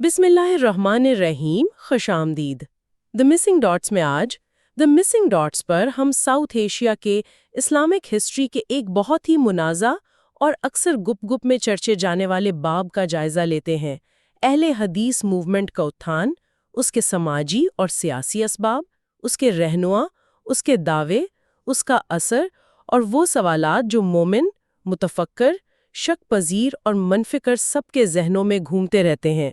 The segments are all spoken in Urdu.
بسم اللہ الرحمن الرحیم، خوش آمدید۔ دا مسنگ ڈاٹس میں آج دا مسنگ ڈاٹس پر ہم ساؤتھ ایشیا کے اسلامک ہسٹری کے ایک بہت ہی منازع اور اکثر گپ گپ میں چرچے جانے والے باب کا جائزہ لیتے ہیں۔ اہل حدیث موومنٹ کا اتھان، اس کے سماجی اور سیاسی اسباب، اس کے رہنما، اس کے دعوے، اس کا اثر اور وہ سوالات جو مومن، متفکر، شک پذیر اور منفکر سب کے ذہنوں میں گھومتے رہتے ہیں۔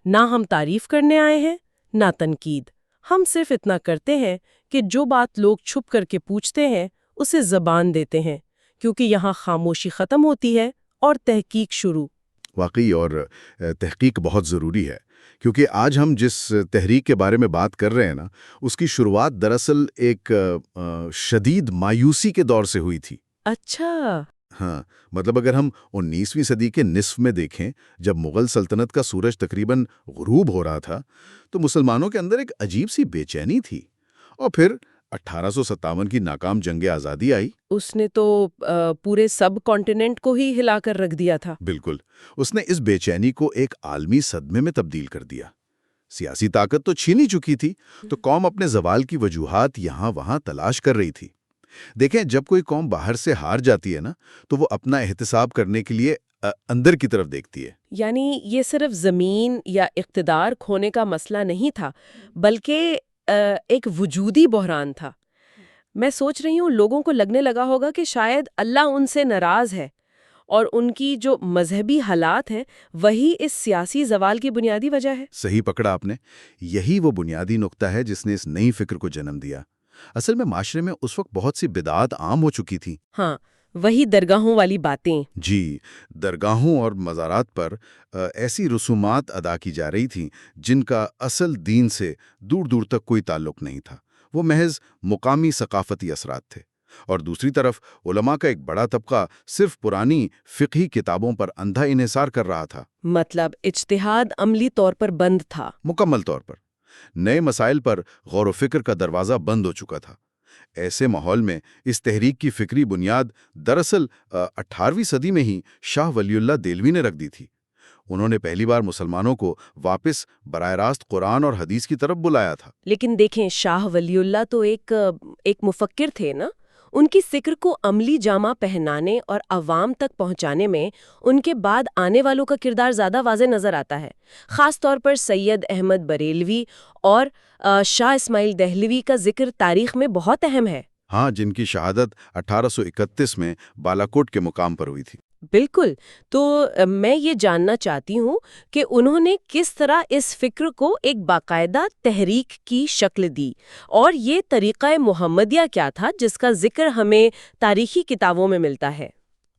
نہ ہم تعریف کرنے آئے ہیں، نہ تنقید۔ ہم صرف اتنا کرتے ہیں کہ جو بات لوگ چھپ کر کے پوچھتے ہیں اسے زبان دیتے ہیں، کیونکہ یہاں خاموشی ختم ہوتی ہے اور تحقیق شروع۔ واقعی، اور تحقیق بہت ضروری ہے، کیونکہ آج ہم جس تحریک کے بارے میں بات کر رہے ہیں نا، اس کی شروعات دراصل ایک شدید مایوسی کے دور سے ہوئی تھی۔ اچھا۔ ہاں، مطلب اگر ہم 19ویں صدی کے نصف میں دیکھیں، جب مغل سلطنت کا سورج تقریباً غروب ہو رہا تھا، تو مسلمانوں کے اندر ایک عجیب سی بے چینی تھی۔ اور پھر 1857 کی ناکام جنگ آزادی آئی۔ اس نے تو پورے سب کانٹیننٹ کو ہی ہلا کر رکھ دیا تھا۔ بالکل، اس نے اس بے چینی کو ایک عالمی صدمے میں تبدیل کر دیا۔ سیاسی طاقت تو چھین ہی چکی تھی، تو قوم اپنے زوال کی وجوہات یہاں وہاں تلاش کر رہی تھی۔ دیکھیں، جب کوئی قوم باہر سے ہار جاتی ہے نا، تو وہ اپنا احتساب کرنے کے لیے اندر کی طرف دیکھتی ہے۔ یعنی یہ صرف زمین یا اقتدار کھونے کا مسئلہ نہیں تھا، بلکہ ایک وجودی بحران تھا۔ میں سوچ رہی ہوں لوگوں کو لگنے لگا ہوگا کہ شاید اللہ ان سے ناراض ہے، اور ان کی جو مذہبی حالات ہیں وہی اس سیاسی زوال کی بنیادی وجہ ہے۔ صحیح پکڑا آپ نے، یہی وہ بنیادی نقطہ ہے جس نے اس نئی فکر کو جنم دیا۔ اصل میں معاشرے میں اس وقت بہت سی بدعات عام ہو چکی تھیں۔ ہاں، وہی درگاہوں والی باتیں۔ جی، درگاہوں اور مزارات پر ایسی رسومات ادا کی جا رہی تھیں جن کا اصل دین سے دور دور تک کوئی تعلق نہیں تھا، وہ محض مقامی ثقافتی اثرات تھے۔ اور دوسری طرف علماء کا ایک بڑا طبقہ صرف پرانی فقہی کتابوں پر اندھا انحصار کر رہا تھا۔ مطلب اجتہاد عملی طور پر بند تھا۔ مکمل طور پر نئے مسائل پر غور و فکر کا دروازہ بند ہو چکا تھا۔ ایسے ماحول میں اس تحریک کی فکری بنیاد دراصل 18ویں صدی میں ہی شاہ ولی اللہ دہلوی نے رکھ دی تھی۔ انہوں نے پہلی بار مسلمانوں کو واپس براہ راست قرآن اور حدیث کی طرف بلایا تھا۔ لیکن دیکھیں، شاہ ولی اللہ تو ایک مفکر تھے نا۔ ان کی فکر کو عملی جامہ پہنانے اور عوام تک پہنچانے میں ان کے بعد آنے والوں کا کردار زیادہ واضح نظر آتا ہے۔ خاص طور پر سید احمد بریلوی اور شاہ اسماعیل دہلوی کا ذکر تاریخ میں بہت اہم ہے۔ ہاں، جن کی شہادت 1831 میں بالاکوٹ کے مقام پر ہوئی تھی۔ بالکل۔ تو میں یہ جاننا چاہتی ہوں کہ انہوں نے کس طرح اس فکر کو ایک باقاعدہ تحریک کی شکل دی، اور یہ طریقہ محمدیہ کیا تھا جس کا ذکر ہمیں تاریخی کتابوں میں ملتا ہے؟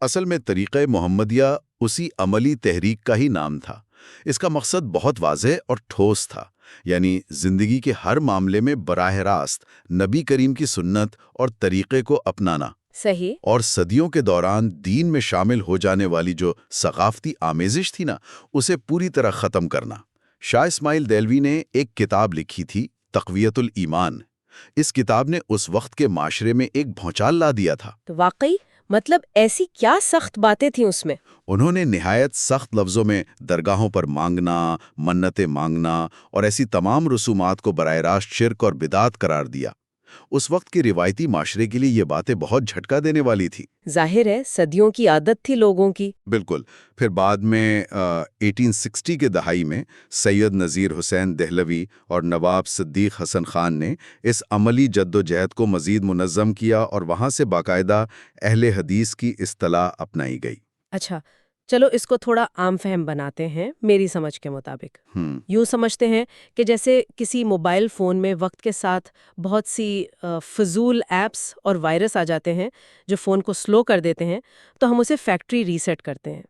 اصل میں طریقہ محمدیہ اسی عملی تحریک کا ہی نام تھا۔ اس کا مقصد بہت واضح اور ٹھوس تھا، یعنی زندگی کے ہر معاملے میں براہ راست نبی کریم کی سنت اور طریقے کو اپنانا۔ صحیح۔ اور صدیوں کے دوران دین میں شامل ہو جانے والی جو ثقافتی آمیزش تھی نا، اسے پوری طرح ختم کرنا۔ شاہ اسماعیل دہلوی نے ایک کتاب لکھی تھی، تقویت الایمان۔ اس کتاب نے اس وقت کے معاشرے میں ایک بھونچال لا دیا تھا۔ تو واقعی مطلب ایسی کیا سخت باتیں تھیں اس میں؟ انہوں نے نہایت سخت لفظوں میں درگاہوں پر مانگنا، منتیں مانگنا اور ایسی تمام رسومات کو براہ راست شرک اور بدعت قرار دیا۔ اس وقت کے روایتی معاشرے کے لیے یہ باتیں بہت جھٹکا دینے والی تھی۔ ظاہر ہے، صدیوں کی عادت تھی لوگوں کی۔ بالکل۔ پھر بعد میں 1860 کے دہائی میں سید نذیر حسین دہلوی اور نواب صدیق حسن خان نے اس عملی جد و جہد کو مزید منظم کیا، اور وہاں سے باقاعدہ اہل حدیث کی اصطلاح اپنائی گئی۔ اچھا، چلو اس کو تھوڑا عام فہم بناتے ہیں میری سمجھ کے مطابق۔ یوں سمجھتے ہیں کہ جیسے کسی موبائل فون میں وقت کے ساتھ بہت سی فضول ایپس اور وائرس آ جاتے ہیں جو فون کو سلو کر دیتے ہیں، تو ہم اسے فیکٹری ریسیٹ کرتے ہیں۔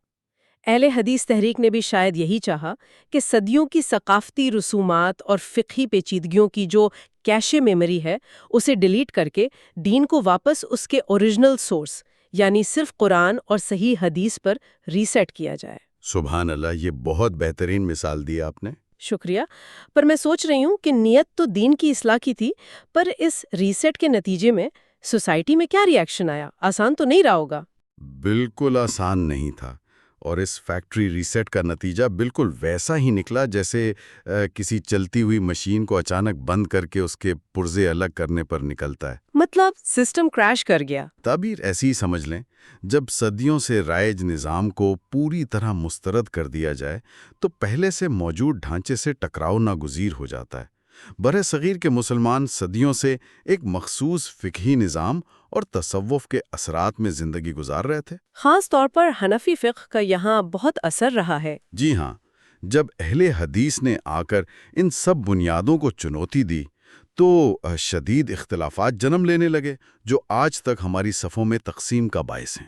اہل حدیث تحریک نے بھی شاید یہی چاہا کہ صدیوں کی ثقافتی رسومات اور فقہی پیچیدگیوں کی جو کیشے میموری ہے اسے ڈیلیٹ کر کے دین کو واپس اس کے اوریجنل سورس، یعنی صرف قرآن اور صحیح حدیث پر ریسیٹ کیا جائے۔ سبحان اللہ، یہ بہت بہترین مثال دی آپ نے۔ شکریہ۔ پر میں سوچ رہی ہوں کہ نیت تو دین کی اصلاح کی تھی، پر اس ریسیٹ کے نتیجے میں سوسائٹی میں کیا ری ایکشن آیا؟ آسان تو نہیں رہا ہوگا۔ بالکل آسان نہیں تھا۔ اور اس فیکٹری ریسیٹ کا نتیجہ بالکل ویسا ہی نکلا جیسے کسی چلتی ہوئی مشین کو اچانک بند کر کے اس کے پرزے الگ کرنے پر نکلتا ہے۔ مطلب سسٹم کریش کر گیا۔ تعبیر ایسی ہی سمجھ لیں، جب صدیوں سے رائج نظام کو پوری طرح مسترد کر دیا جائے تو پہلے سے موجود ڈھانچے سے ٹکراؤ ناگزیر ہو جاتا ہے۔ برِ صغیر کے مسلمان صدیوں سے ایک مخصوص فقہی نظام اور تصوف کے اثرات میں زندگی گزار رہے تھے۔ خاص طور پر حنفی فقہ کا یہاں بہت اثر رہا ہے۔ جی ہاں، جب اہل حدیث نے آ کر ان سب بنیادوں کو چنوتی دی تو شدید اختلافات جنم لینے لگے جو آج تک ہماری صفوں میں تقسیم کا باعث ہیں۔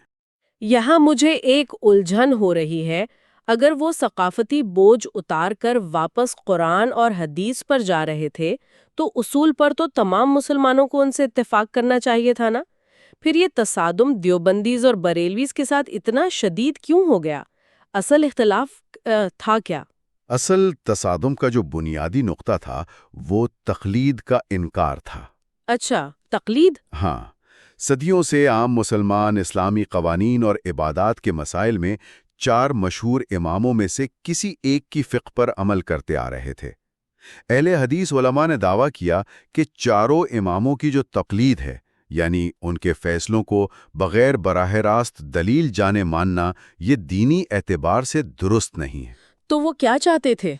یہاں مجھے ایک الجھن ہو رہی ہے، اگر وہ ثقافتی بوجھ اتار کر واپس قرآن اور حدیث پر جا رہے تھے تو اصول پر تو تمام مسلمانوں کو ان سے اتفاق کرنا چاہیے تھا نا؟ پھر یہ تصادم دیوبندیز اور بریلویز کے ساتھ اتنا شدید کیوں ہو گیا؟ اصل اختلاف تھا کیا؟ اصل تصادم کا جو بنیادی نقطہ تھا وہ تقلید کا انکار تھا۔ اچھا، تقلید؟ ہاں، صدیوں سے عام مسلمان اسلامی قوانین اور عبادات کے مسائل میں 4 مشہور اماموں میں سے کسی ایک کی فقہ پر عمل کرتے آ رہے تھے۔ اہل حدیث علماء نے دعویٰ کیا کہ چاروں اماموں کی جو تقلید ہے، یعنی ان کے فیصلوں کو بغیر براہ راست دلیل جانے ماننا، یہ دینی اعتبار سے درست نہیں ہے۔ تو وہ کیا چاہتے تھے؟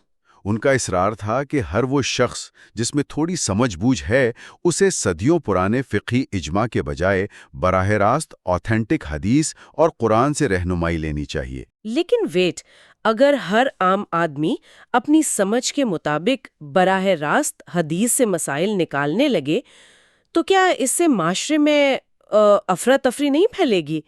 ان کا اصرار تھا کہ ہر وہ شخص جس میں تھوڑی سمجھ بوجھ ہے اسے صدیوں پرانے فقہی اجماع کے بجائے براہ راست آتھینٹک حدیث اور قرآن سے رہنمائی لینی چاہیے۔ لیکن ویٹ، اگر ہر عام آدمی اپنی سمجھ کے مطابق براہ راست حدیث سے مسائل نکالنے لگے تو کیا اس سے معاشرے میں افراتفری نہیں پھیلے گی؟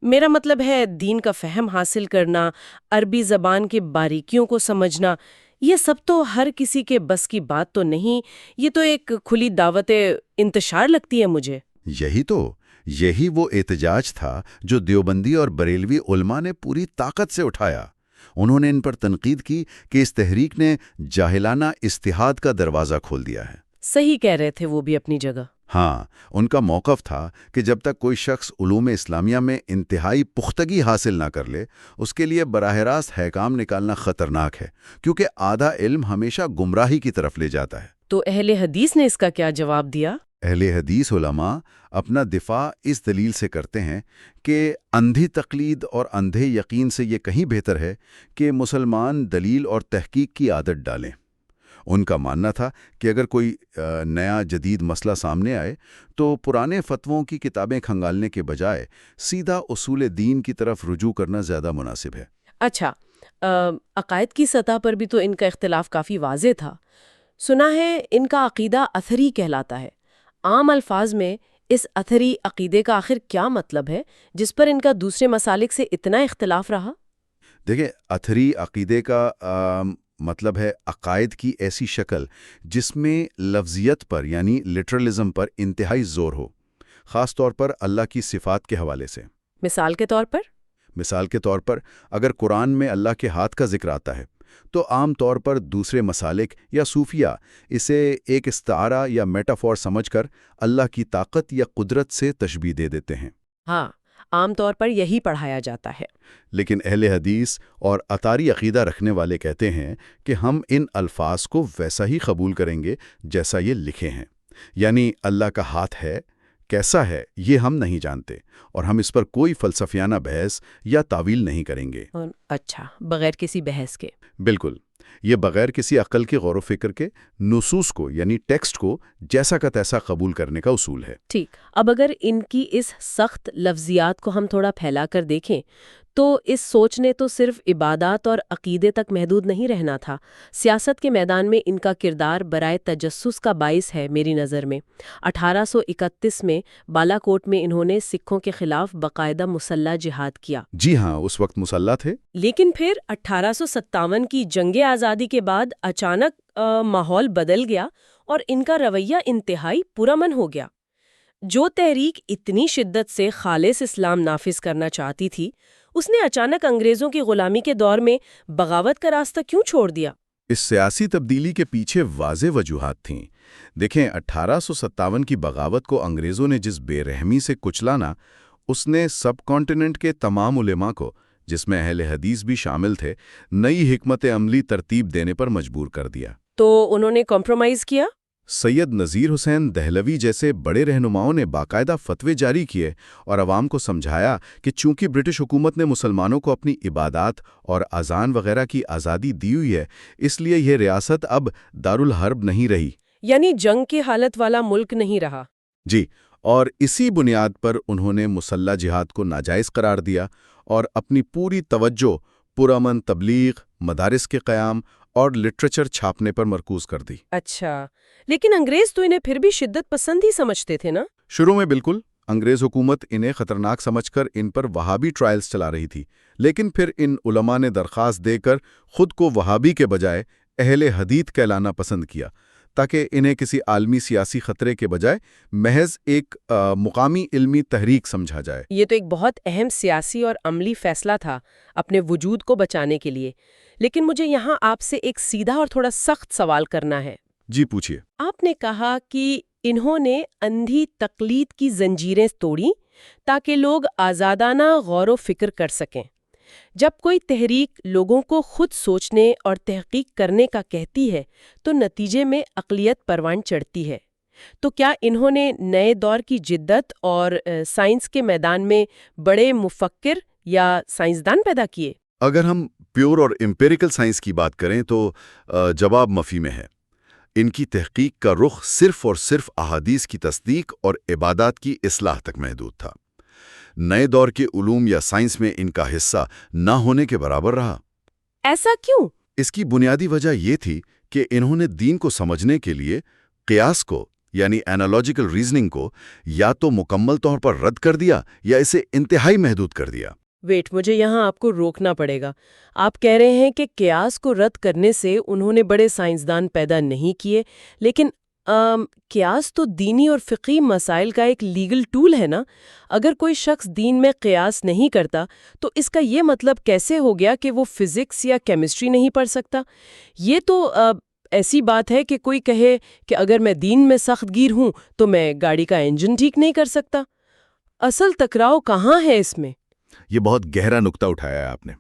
میرا مطلب ہے دین کا فہم حاصل کرنا، عربی زبان کی باریکیوں کو سمجھنا، یہ سب تو ہر کسی کے بس کی بات تو نہیں۔ یہ تو ایک کھلی دعوت انتشار لگتی ہے مجھے۔ یہی وہ احتجاج تھا جو دیوبندی اور بریلوی علماء نے پوری طاقت سے اٹھایا۔ انہوں نے ان پر تنقید کی کہ اس تحریک نے جاہلانہ اجتہاد کا دروازہ کھول دیا ہے۔ صحیح کہہ رہے تھے وہ بھی اپنی جگہ۔ ہاں، ان کا موقف تھا کہ جب تک کوئی شخص علوم اسلامیہ میں انتہائی پختگی حاصل نہ کر لے، اس کے لیے براہ راست حکام نکالنا خطرناک ہے، کیونکہ آدھا علم ہمیشہ گمراہی کی طرف لے جاتا ہے۔ تو اہل حدیث نے اس کا کیا جواب دیا؟ اہل حدیث علماء اپنا دفاع اس دلیل سے کرتے ہیں کہ اندھی تقلید اور اندھے یقین سے یہ کہیں بہتر ہے کہ مسلمان دلیل اور تحقیق کی عادت ڈالیں۔ ان کا ماننا تھا کہ اگر کوئی نیا جدید مسئلہ سامنے آئے تو پرانے فتووں کی کتابیں کھنگالنے کے بجائے سیدھا اصول دین کی طرف رجوع کرنا زیادہ مناسب ہے۔ اچھا، عقائد کی سطح پر بھی تو ان کا اختلاف کافی واضح تھا۔ سنا ہے ان کا عقیدہ اثری کہلاتا ہے۔ عام الفاظ میں اس اثری عقیدے کا آخر کیا مطلب ہے جس پر ان کا دوسرے مسالک سے اتنا اختلاف رہا؟ دیکھیں، اثری عقیدے کا مطلب ہے عقائد کی ایسی شکل جس میں لفظیت پر یعنی لٹرلزم پر انتہائی زور ہو، خاص طور پر اللہ کی صفات کے حوالے سے۔ مثال کے طور پر اگر قرآن میں اللہ کے ہاتھ کا ذکر آتا ہے تو عام طور پر دوسرے مسالک یا صوفیہ اسے ایک استعارہ یا میٹافور سمجھ کر اللہ کی طاقت یا قدرت سے تشبیہ دے دیتے ہیں۔ ہاں، عام طور پر یہی پڑھایا جاتا ہے۔ لیکن اہل حدیث اور اطاری عقیدہ رکھنے والے کہتے ہیں کہ ہم ان الفاظ کو ویسا ہی قبول کریں گے جیسا یہ لکھے ہیں، یعنی اللہ کا ہاتھ ہے، کیسا ہے یہ ہم نہیں جانتے، اور ہم اس پر کوئی فلسفیانہ بحث یا تعویل نہیں کریں گے۔ اچھا، بغیر کسی بحث کے؟ بالکل، یہ بغیر کسی عقل کے غور و فکر کے نصوص کو یعنی ٹیکسٹ کو جیسا کا تیسا قبول کرنے کا اصول ہے۔ ٹھیک، اب اگر ان کی اس سخت لفظیات کو ہم تھوڑا پھیلا کر دیکھیں تو اس سوچ نے تو صرف عبادات اور عقیدے تک محدود نہیں رہنا تھا، سیاست کے میدان میں ان کا کردار برائے تجسس کا باعث ہے میری نظر میں۔ 1831 میں بالا کوٹ میں انہوں نے سکھوں کے خلاف باقاعدہ مسلح جہاد کیا۔ جی ہاں، اس وقت مسلح تھے۔ لیکن پھر 1857 کی جنگ آزادی کے بعد اچانک ماحول بدل گیا اور ان کا رویہ انتہائی پرامن ہو گیا۔ جو تحریک اتنی شدت سے خالص اسلام نافذ کرنا چاہتی تھی، اس نے اچانک انگریزوں کی غلامی کے دور میں بغاوت کا راستہ کیوں چھوڑ دیا؟ اس سیاسی تبدیلی کے پیچھے واضح وجوہات تھیں۔ دیکھیں، 1857 کی بغاوت کو انگریزوں نے جس بے رحمی سے کچلانا، اس نے سب کانٹیننٹ کے تمام علماء کو، جس میں اہل حدیث بھی شامل تھے، نئی حکمت عملی ترتیب دینے پر مجبور کر دیا۔ تو انہوں نے کمپرومائز کیا؟ سید نذیر حسین دہلوی جیسے بڑے رہنماؤں نے باقاعدہ فتوے جاری کیے اور عوام کو سمجھایا کہ چونکہ برٹش حکومت نے مسلمانوں کو اپنی عبادات اور اذان وغیرہ کی آزادی دی ہوئی ہے، اس لیے یہ ریاست اب دارالحرب نہیں رہی۔ یعنی جنگ کی حالت والا ملک نہیں رہا۔ جی، اور اسی بنیاد پر انہوں نے مسلح جہاد کو ناجائز قرار دیا اور اپنی پوری توجہ پرامن تبلیغ، مدارس کے قیام اور لٹریچر چھاپنے پر مرکوز کر دی۔ اچھا، لیکن انگریز تو انہیں پھر بھی شدت پسند ہی سمجھتے تھے نا؟ شروع میں بالکل، انگریز حکومت انہیں خطرناک سمجھ کر ان پر وہابی ٹرائلز چلا رہی تھی، لیکن پھر ان علماء نے درخواست دے کر خود کو وہابی کے بجائے اہل حدیث کہلانا پسند کیا، تاکہ انہیں کسی عالمی سیاسی خطرے کے بجائے محض ایک مقامی علمی تحریک سمجھا جائے۔ یہ تو ایک بہت اہم سیاسی اور عملی فیصلہ تھا اپنے وجود کو بچانے کے لیے۔ لیکن مجھے یہاں آپ سے ایک سیدھا اور تھوڑا سخت سوال کرنا ہے۔ جی پوچھیے۔ آپ نے کہا کہ انہوں نے اندھی تقلید کی زنجیریں توڑیں تاکہ لوگ آزادانہ غور و فکر کر سکیں۔ جب کوئی تحریک لوگوں کو خود سوچنے اور تحقیق کرنے کا کہتی ہے تو نتیجے میں اقلیت پروان چڑھتی ہے۔ تو کیا انہوں نے نئے دور کی جدت اور سائنس کے میدان میں بڑے مفکر یا سائنسدان پیدا کیے؟ اگر ہم پیور اور امپیریکل سائنس کی بات کریں تو جواب مفی میں ہے۔ ان کی تحقیق کا رخ صرف اور صرف احادیث کی تصدیق اور عبادات کی اصلاح تک محدود تھا۔ نئے دور کے علوم یا سائنس میں ان کا حصہ نہ ہونے کے برابر رہا۔ ایسا کیوں؟ اس کی بنیادی وجہ یہ تھی کہ انہوں نے دین کو سمجھنے کے لیے قیاس کو یعنی اینالوجیکل ریزننگ کو یا تو مکمل طور پر رد کر دیا یا اسے انتہائی محدود کر دیا۔ ویٹ، مجھے یہاں آپ کو روکنا پڑے گا۔ آپ کہہ رہے ہیں کہ قیاس کو رد کرنے سے انہوں نے بڑے سائنسدان پیدا نہیں کیے، لیکن قیاس تو دینی اور فقہی مسائل کا ایک لیگل ٹول ہے نا؟ اگر کوئی شخص دین میں قیاس نہیں کرتا تو اس کا یہ مطلب کیسے ہو گیا کہ وہ فزکس یا کیمسٹری نہیں پڑھ سکتا؟ یہ تو ایسی بات ہے کہ کوئی کہے کہ اگر میں دین میں سخت گیر ہوں تو میں گاڑی کا انجن ٹھیک نہیں کر سکتا۔ اصل ٹکراؤ کہاں ہے اس میں؟ یہ بہت گہرا نقطہ اٹھایا ہے آپ نے۔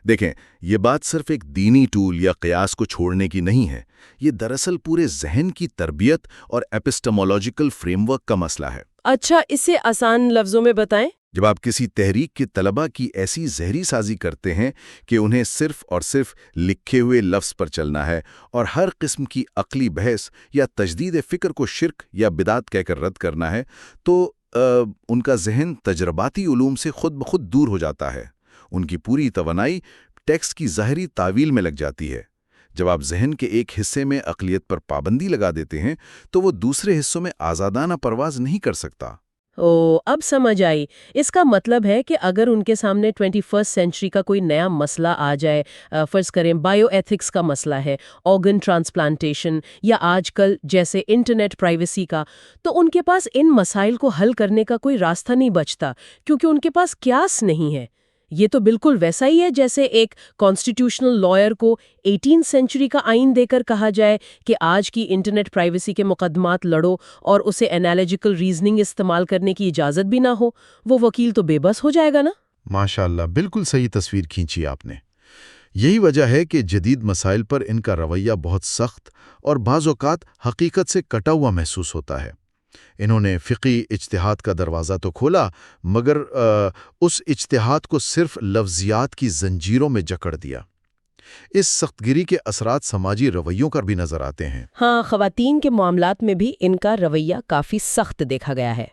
دیکھیں، یہ بات صرف ایک دینی ٹول یا قیاس کو چھوڑنے کی نہیں ہے، یہ دراصل پورے ذہن کی تربیت اور ایپسٹمولوجیکل فریم ورک کا مسئلہ ہے۔ اچھا، اسے آسان لفظوں میں بتائیں۔ جب آپ کسی تحریک کے طلباء کی ایسی زہری سازی کرتے ہیں کہ انہیں صرف اور صرف لکھے ہوئے لفظ پر چلنا ہے اور ہر قسم کی عقلی بحث یا تجدید فکر کو شرک یا بدعت کہہ کر رد کرنا ہے، تو ان کا ذہن تجرباتی علوم سے خود بخود دور ہو جاتا ہے۔ ان کی پوری توانائی ٹیکسٹ کی ظاہری تعویل میں لگ جاتی ہے۔ جب آپ ذہن کے ایک حصے میں عقلیت پر پابندی لگا دیتے ہیں تو وہ دوسرے حصوں میں آزادانہ پرواز نہیں کر سکتا۔ اب سمجھ آئی۔ اس کا مطلب ہے کہ اگر ان کے سامنے 21 سینچری کا کوئی نیا مسئلہ آ جائے، فرض کریں بائیو ایتھکس کا مسئلہ ہے، آرگن ٹرانسپلانٹیشن یا آج کل جیسے انٹرنیٹ پرائیویسی کا، تو ان کے پاس ان مسائل کو حل کرنے کا کوئی راستہ نہیں بچتا کیونکہ ان کے پاس قیاس نہیں ہے۔ یہ تو بالکل ویسا ہی ہے جیسے ایک کانسٹیٹیوشنل لائر کو 18 سینچری کا آئین دے کر کہا جائے کہ آج کی انٹرنیٹ پرائیویسی کے مقدمات لڑو اور اسے انالیٹیکل ریزننگ استعمال کرنے کی اجازت بھی نہ ہو، وہ وکیل تو بے بس ہو جائے گا نا؟ ماشاءاللہ، بالکل صحیح تصویر کھینچی آپ نے۔ یہی وجہ ہے کہ جدید مسائل پر ان کا رویہ بہت سخت اور بعض اوقات حقیقت سے کٹا ہوا محسوس ہوتا ہے۔ انہوں نے فقہی اجتہاد کا دروازہ تو کھولا، مگر اس اجتہاد کو صرف لفظیات کی زنجیروں میں جکڑ دیا۔ اس سخت گیری کے اثرات سماجی رویوں پر بھی نظر آتے ہیں۔ ہاں، خواتین کے معاملات میں بھی ان کا رویہ کافی سخت دیکھا گیا ہے۔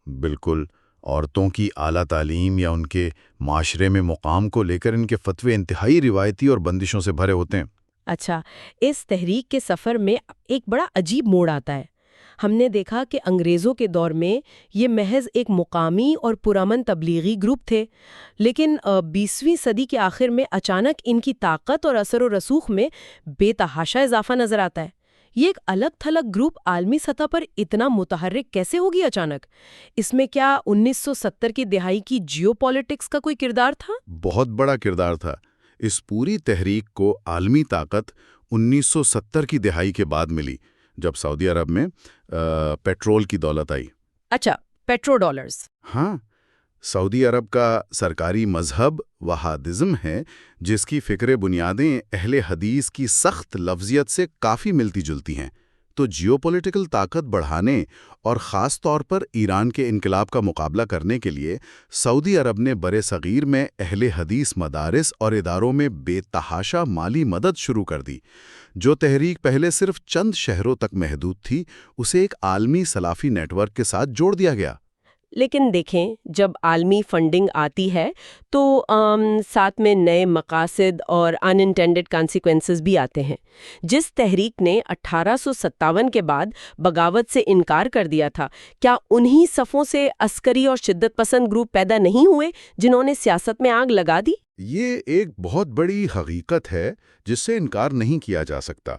بالکل، عورتوں کی اعلیٰ تعلیم یا ان کے معاشرے میں مقام کو لے کر ان کے فتوے انتہائی روایتی اور بندشوں سے بھرے ہوتے ہیں۔ اچھا، اس تحریک کے سفر میں ایک بڑا عجیب موڑ آتا ہے۔ ہم نے دیکھا کہ انگریزوں کے دور میں یہ محض ایک مقامی اور پرامن تبلیغی گروپ تھے، لیکن 20ویں صدی کے آخر میں اچانک ان کی طاقت اور اثر و رسوخ میں بے تحاشا اضافہ نظر آتا ہے۔ یہ ایک الگ تھلگ گروپ عالمی سطح پر اتنا متحرک کیسے ہوگی اچانک؟ اس میں کیا 1970 کی دہائی کی جیو پالیٹکس کا کوئی کردار تھا؟ بہت بڑا کردار تھا۔ اس پوری تحریک کو عالمی طاقت 1970 کی دہائی کے بعد ملی، جب سعودی عرب میں پیٹرول کی دولت آئی۔ اچھا، پیٹرو ڈالرز۔ ہاں، سعودی عرب کا سرکاری مذہب وہابزم ہے، جس کی فکر بنیادیں اہل حدیث کی سخت لفظیت سے کافی ملتی جلتی ہیں۔ تو جیوپولیٹیکل طاقت بڑھانے اور خاص طور پر ایران کے انقلاب کا مقابلہ کرنے کے لیے سعودی عرب نے برِ صغیر میں اہل حدیث مدارس اور اداروں میں بے تحاشا مالی مدد شروع کر دی۔ جو تحریک پہلے صرف چند شہروں تک محدود تھی، اسے ایک عالمی سلافی نیٹ ورک کے ساتھ جوڑ دیا گیا۔ لیکن دیکھیں، جب عالمی فنڈنگ آتی ہے تو ساتھ میں نئے مقاصد اور انانٹینڈڈ کانسیکوینسز بھی آتے ہیں۔ جس تحریک نے 1857 کے بعد بغاوت سے انکار کر دیا تھا، کیا انہی صفوں سے عسکری اور شدت پسند گروپ پیدا نہیں ہوئے جنہوں نے سیاست میں آگ لگا دی؟ یہ ایک بہت بڑی حقیقت ہے جس سے انکار نہیں کیا جا سکتا۔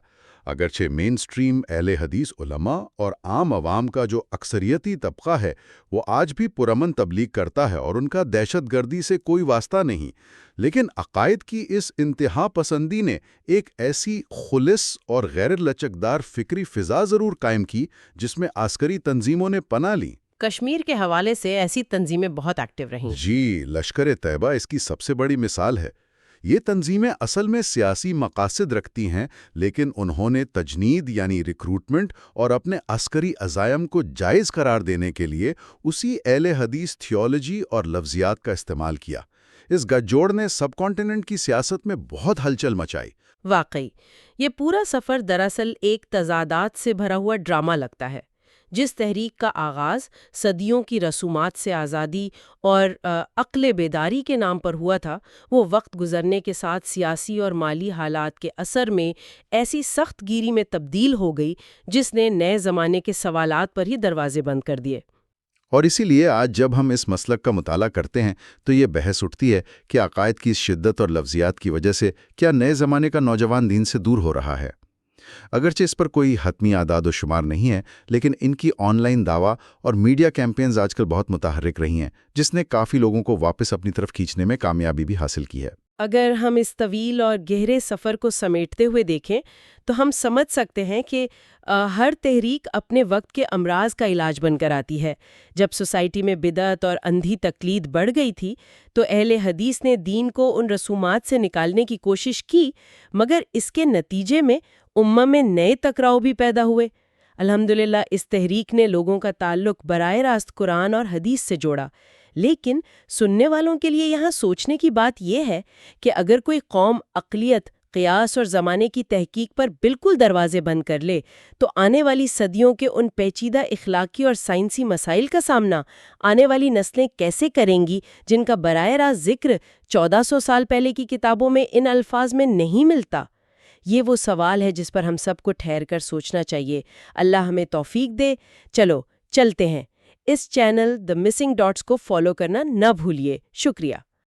اگرچہ مین سٹریم اہل حدیث علماء اور عام عوام کا جو اکثریتی طبقہ ہے وہ آج بھی پرامن تبلیغ کرتا ہے اور ان کا دہشت گردی سے کوئی واسطہ نہیں، لیکن عقائد کی اس انتہا پسندی نے ایک ایسی خلص اور غیر لچکدار فکری فضا ضرور قائم کی جس میں عسکری تنظیموں نے پناہ لی۔ کشمیر کے حوالے سے ایسی تنظیمیں بہت ایکٹیو رہیں۔ جی، لشکر طیبہ اس کی سب سے بڑی مثال ہے۔ یہ تنظیمیں اصل میں سیاسی مقاصد رکھتی ہیں، لیکن انہوں نے تجنید یعنی ریکروٹمنٹ اور اپنے عسکری عزائم کو جائز قرار دینے کے لیے اسی اہل حدیث تھیولوجی اور لفظیات کا استعمال کیا۔ اس گٹھ جوڑ نے سب کانٹیننٹ کی سیاست میں بہت ہلچل مچائی۔ واقعی یہ پورا سفر دراصل ایک تضادات سے بھرا ہوا ڈرامہ لگتا ہے۔ جس تحریک کا آغاز صدیوں کی رسومات سے آزادی اور عقل بیداری کے نام پر ہوا تھا، وہ وقت گزرنے کے ساتھ سیاسی اور مالی حالات کے اثر میں ایسی سخت گیری میں تبدیل ہو گئی جس نے نئے زمانے کے سوالات پر ہی دروازے بند کر دیے۔ اور اسی لیے آج جب ہم اس مسلک کا مطالعہ کرتے ہیں تو یہ بحث اٹھتی ہے کہ عقائد کی شدت اور لفظیات کی وجہ سے کیا نئے زمانے کا نوجوان دین سے دور ہو رہا ہے۔ اگرچہ اس پر کوئی حتمی اعداد و شمار نہیں ہے، لیکن ان کی آن لائن دعویٰ اور میڈیا کیمپینز آج کل بہت متحرک رہی ہیں، جس نے کافی لوگوں کو واپس اپنی طرف کھینچنے میں کامیابی بھی حاصل کی ہے۔ اگر ہم اس طویل اور گہرے سفر کو سمیٹتے ہوئے دیکھیں تو ہم سمجھ سکتے ہیں کہ ہر تحریک اپنے وقت کے امراض کا علاج بن کر آتی ہے۔ جب سوسائٹی میں بدعت اور اندھی تقلید بڑھ گئی تھی تو اہل حدیث نے دین کو ان رسومات سے نکالنے کی کوشش کی، مگر اس کے نتیجے میں امہ میں نئے ٹکراؤ بھی پیدا ہوئے۔ الحمدللہ اس تحریک نے لوگوں کا تعلق براہ راست قرآن اور حدیث سے جوڑا، لیکن سننے والوں کے لیے یہاں سوچنے کی بات یہ ہے کہ اگر کوئی قوم عقلیت، قیاس اور زمانے کی تحقیق پر بالکل دروازے بند کر لے تو آنے والی صدیوں کے ان پیچیدہ اخلاقی اور سائنسی مسائل کا سامنا آنے والی نسلیں کیسے کریں گی جن کا براہ راست ذکر 1400 سال پہلے کی کتابوں میں ان الفاظ میں نہیں ملتا؟ یہ وہ سوال ہے جس پر ہم سب کو ٹھہر کر سوچنا چاہیے۔ اللہ ہمیں توفیق دے۔ چلو چلتے ہیں۔ اس چینل دی مسنگ ڈاٹس کو فالو کرنا نہ بھولیے۔ شکریہ۔